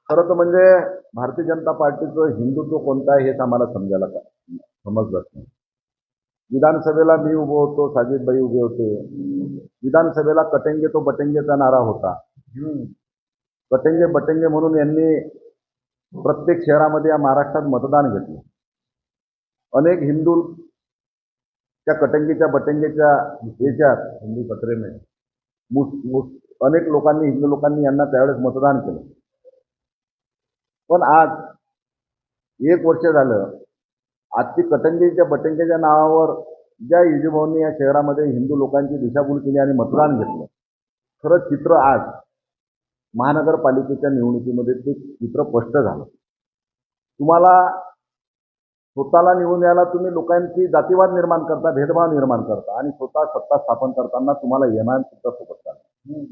खरं तर म्हणजे भारतीय जनता पार्टीचं हिंदुत्व कोणतं आहे हेच आम्हाला समजलंच नाही. विधानसभेला मी उभो होतो, साजिदभाई उभे होते. विधानसभेला कटेंगे तो बटेंगेचा नारा होता. कटेंगे बटेंगे म्हणून यांनी प्रत्येक शहरामध्ये या महाराष्ट्रात मतदान घेतलं. अनेक हिंदू त्या कटेंगेच्या बटेंगेच्या याच्यात हिंदू कचरे में अनेक लोकांनी हिंदू लोकांनी यांना त्यावेळेस मतदान केलं. पण आज 1 वर्ष झालं, आजची कटंगेच्या बटंगेच्या नावावर ज्या युजीभाऊंनी या शहरामध्ये हिंदू लोकांची दिशाभूल केली आणि मतदान घेतलं. खरं चित्र आज महानगरपालिकेच्या निवडणुकीमध्ये ते चित्र स्पष्ट झालं. तुम्हाला स्वतःला निवडून यायला तुम्ही लोकांची जातीवाद निर्माण करता, भेदभाव निर्माण करता आणि स्वतः सत्ता स्थापन करताना तुम्हाला एमआयएम सुद्धा सोबत चालतं.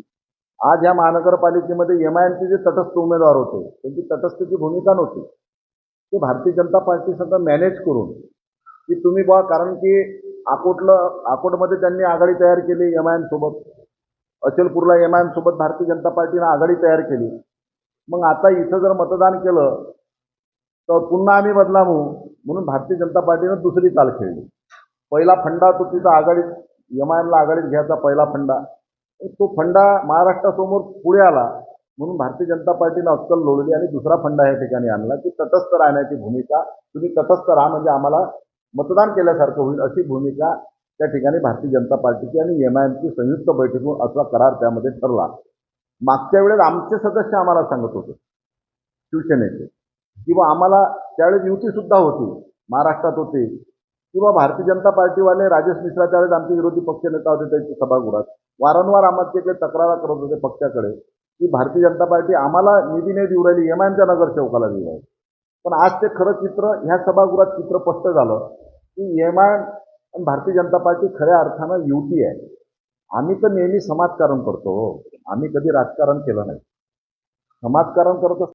आज या महानगरपालिकेमध्ये एमआयएमचे जे तटस्थ उमेदवार होते त्यांची तटस्थची भूमिका नव्हती. ते भारतीय जनता पार्टी सगळं मॅनेज करून की तुम्ही बा, कारण की अकोटमध्ये त्यांनी आघाडी तयार केली एमआयएम सोबत, अचलपूरला एमआयएम सोबत भारतीय जनता पार्टीनं आघाडी तयार केली. मग आता इथं जर मतदान केलं तर पुन्हा आम्ही बदलावू म्हणून भारतीय जनता पार्टीनं दुसरी चाल खेळली. पहिला फंडा तो तिथं आघाडीत एमआयएमला आघाडीत घ्यायचा पहिला फंडा, तो फंडा महाराष्ट्रासमोर पुढे आला म्हणून भारतीय जनता पार्टीनं अक्कल लोळली आणि दुसरा फंडा या ठिकाणी आणला की तटस्थ राहण्याची भूमिका, तुम्ही तटस्थ राहा म्हणजे आम्हाला मतदान केल्यासारखं होईल अशी भूमिका त्या ठिकाणी भारतीय जनता पार्टीची आणि एमआयएमची संयुक्त बैठकीतून असा करार त्यामध्ये ठरला. मागच्या वेळेस आमचे सदस्य आम्हाला सांगत होते शिवसेनेचे किंवा आम्हाला त्यावेळेस युती सुद्धा होती, महाराष्ट्रात होते किंवा भारतीय जनता पार्टीवाले राजेश मिश्रा त्यावेळेस आमचे विरोधी पक्षनेता होते त्यांच्या सभागृहात वारंवार आम्हाला तक्रार करत होते पक्षाकडे की भारतीय जनता पार्टी आम्हाला निधी नाही देऊ राहिली, एमआयएमच्या नगरसेवकाला देऊ राहिली. पण आज ते खरं चित्र ह्या सभागृहात चित्र स्पष्ट झालं की एमआयएम आणि भारतीय जनता पार्टी खऱ्या अर्थानं युती आहे. आम्ही तर नेहमी समाजकारण करतो, आम्ही कधी राजकारण केलं नाही. समाजकारण करत